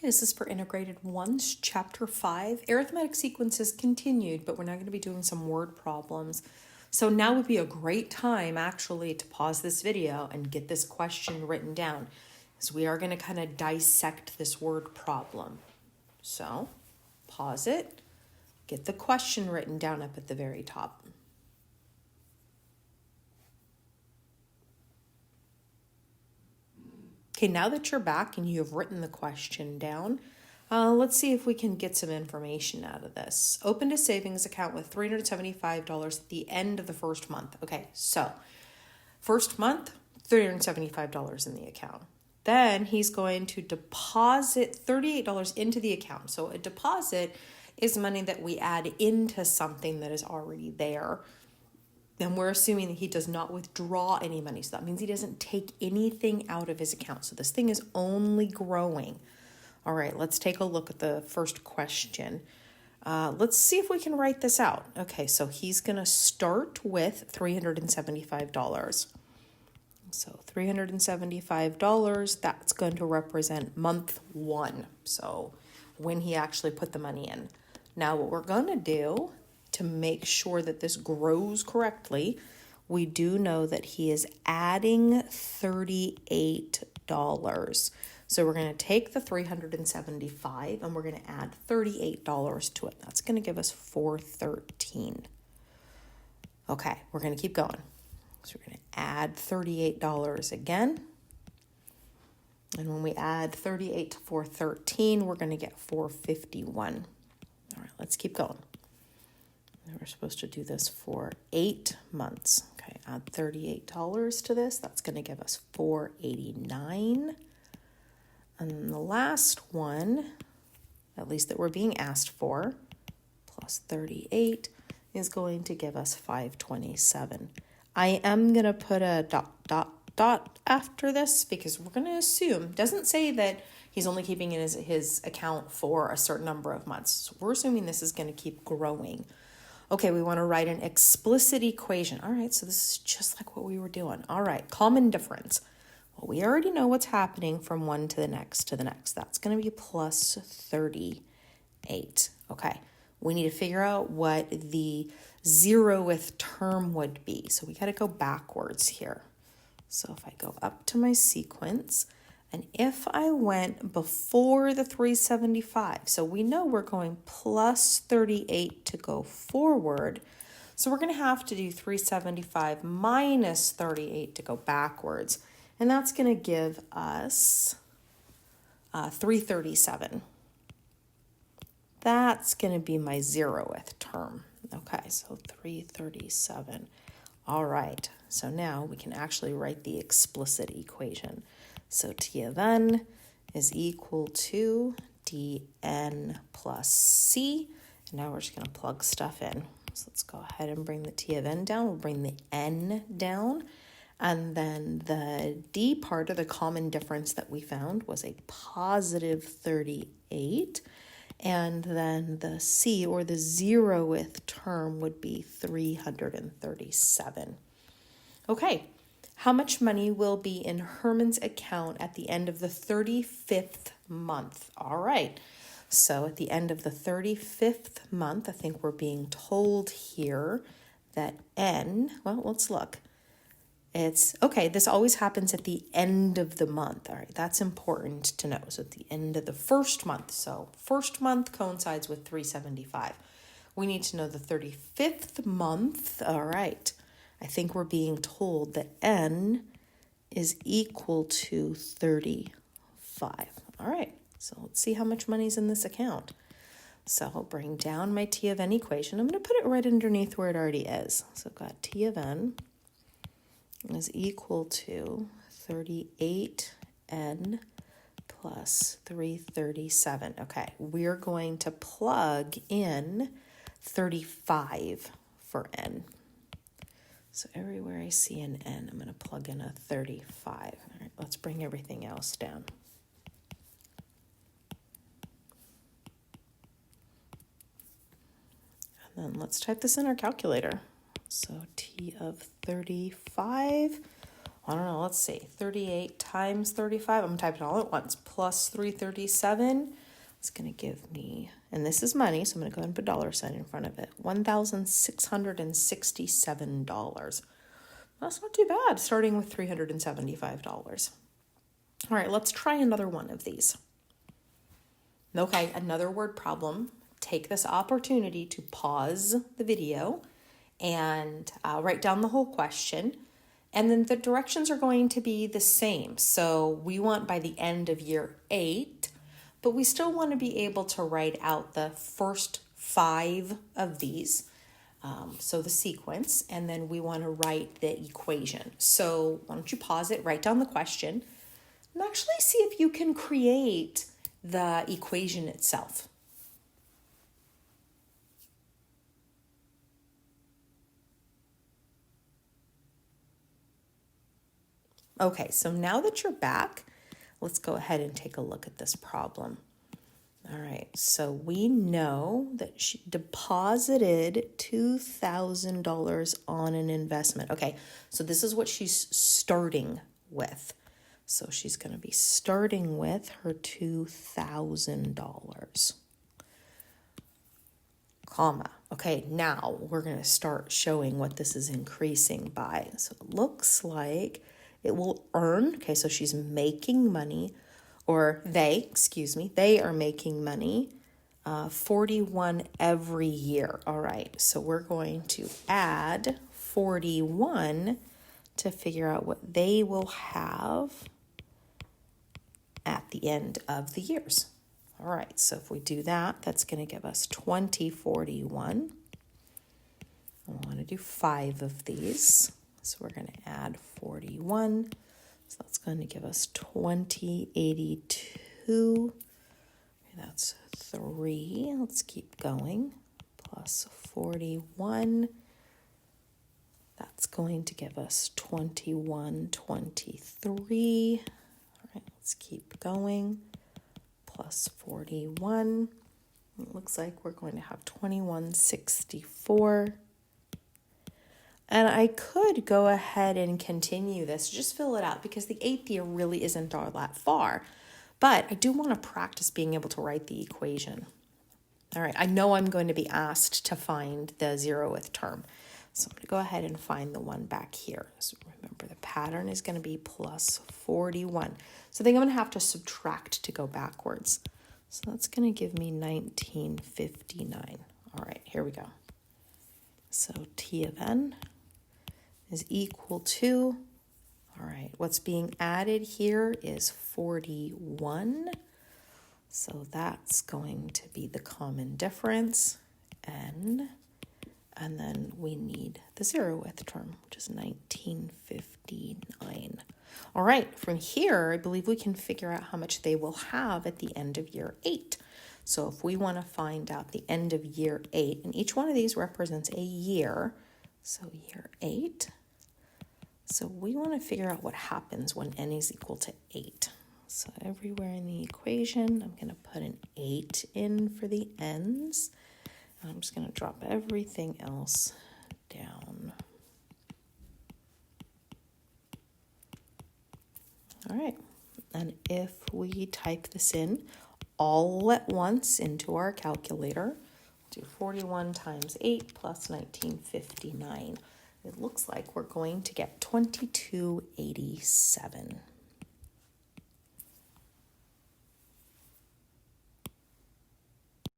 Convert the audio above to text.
This is for Integrated 1's Chapter 5. Arithmetic sequences continued, but we're now going to be doing some word problems. So now would be a great time, actually, to pause this video and get this question written down, because we are going to kind of dissect this word problem. So pause it, get the question written down up at the very top. Okay, now that you're back and you have written the question down, let's see if we can get some information out of this. Opened a savings account with $375 at the end of the first month. Okay, so first month, $375 in the account. Then he's going to deposit $38 into the account. So a deposit is money that we add into something that is already there. And we're assuming that he does not withdraw any money. So that means he doesn't take anything out of his account. So this thing is only growing. All right, let's take a look at the first question. Let's see if we can write this out. Okay, so he's going to start with $375. So $375, that's going to represent month one. So when he actually put the money in. Now what we're going to do to make sure that this grows correctly, we do know that he is adding $38. So we're going to take the $375 and we're going to add $38 to it. That's going to give us $413. Okay, we're going to keep going. So we're going to add $38 again. And when we add 38 to 413, we're going to get 451. All right, let's keep going. We're supposed to do this for 8 months. Okay, add $38 to this. That's going to give us $489. And then the last one, at least that we're being asked for, plus 38 is going to give us $527. I am going to put a dot after this because we're going to assume, doesn't say that he's only keeping in his account for a certain number of months. So we're assuming this is going to keep growing. Okay, we want to write an explicit equation. All right, so this is just like what we were doing. All right, common difference. Well, we already know what's happening from one to the next to the next. That's going to be plus 38. Okay, we need to figure out what the 0th term would be. So we got to go backwards here. So if I go up to my sequence, and if I went before the 375, so we know we're going plus 38 to go forward. So we're going to have to do 375 minus 38 to go backwards. And that's going to give us 337. That's going to be my 0th term. Okay, so 337. All right, so now we can actually write the explicit equation. So T of n is equal to dn plus c. And now we're just going to plug stuff in. So let's go ahead and bring the T of n down. We'll bring the n down. And then the d part of the common difference that we found was a positive 38. And then the c, or the 0th term, would be 337. Okay. How much money will be in Herman's account at the end of the 35th month? All right. So at the end of the 35th month, I think we're being told here that n, well, let's look. It's, okay, this always happens at the end of the month. All right, that's important to know. So at the end of the first month. So first month coincides with 375. We need to know the 35th month. All right. I think we're being told that n is equal to 35. All right, so let's see how much money's in this account. So I'll bring down my T of n equation. I'm going to put it right underneath where it already is. So I've got T of n is equal to 38n plus 337. Okay, we're going to plug in 35 for n. So everywhere I see an n, I'm going to plug in a 35. All right, let's bring everything else down. And then let's type this in our calculator. So T of 35, I don't know, let's see, 38 times 35, I'm gonna type it all at once, plus 337, it's gonna give me, and this is money, so I'm gonna go ahead and put $sign in front of it, $1,667. That's not too bad, starting with $375. All right, let's try another one of these. Okay, another word problem. Take this opportunity to pause the video and write down the whole question. And then the directions are going to be the same. So we want by the end of year 8, but we still want to be able to write out the first 5 of these. So the sequence, and then we want to write the equation. So why don't you pause it, write down the question, and actually see if you can create the equation itself. Okay, so now that you're back, let's go ahead and take a look at this problem. All right, so we know that she deposited $2,000 on an investment. Okay, so this is what she's starting with. So she's going to be starting with her $2,000. Comma. Okay, now we're going to start showing what this is increasing by. So it looks like it will earn, okay, so she's making money, or they are making money, 41 every year. All right, so we're going to add 41 to figure out what they will have at the end of the years. All right, so if we do that, that's going to give us 2041. I want to do 5 of these. So we're going to add 41. So that's going to give us 2082. That's 3. Let's keep going. Plus 41. That's going to give us 2123. All right, let's keep going. Plus 41. It looks like we're going to have 2164. And I could go ahead and continue this, just fill it out, because the 8th year really isn't all that far. But I do want to practice being able to write the equation. All right, I know I'm going to be asked to find the 0th term. So I'm going to go ahead and find the one back here. So remember, the pattern is going to be plus 41. So I think I'm going to have to subtract to go backwards. So that's going to give me 1959. All right, here we go. So T of n is equal to, all right, what's being added here is 41. So that's going to be the common difference, n, and then we need the 0th term, which is 1959. All right, from here, I believe we can figure out how much they will have at the end of year 8. So if we want to find out the end of year 8, and each one of these represents a year, so year 8. So we want to figure out what happens when n is equal to 8. So everywhere in the equation, I'm going to put an 8 in for the n's. And I'm just going to drop everything else down. All right, and if we type this in all at once into our calculator, do 41 times 8 plus 1959. It looks like we're going to get 2287.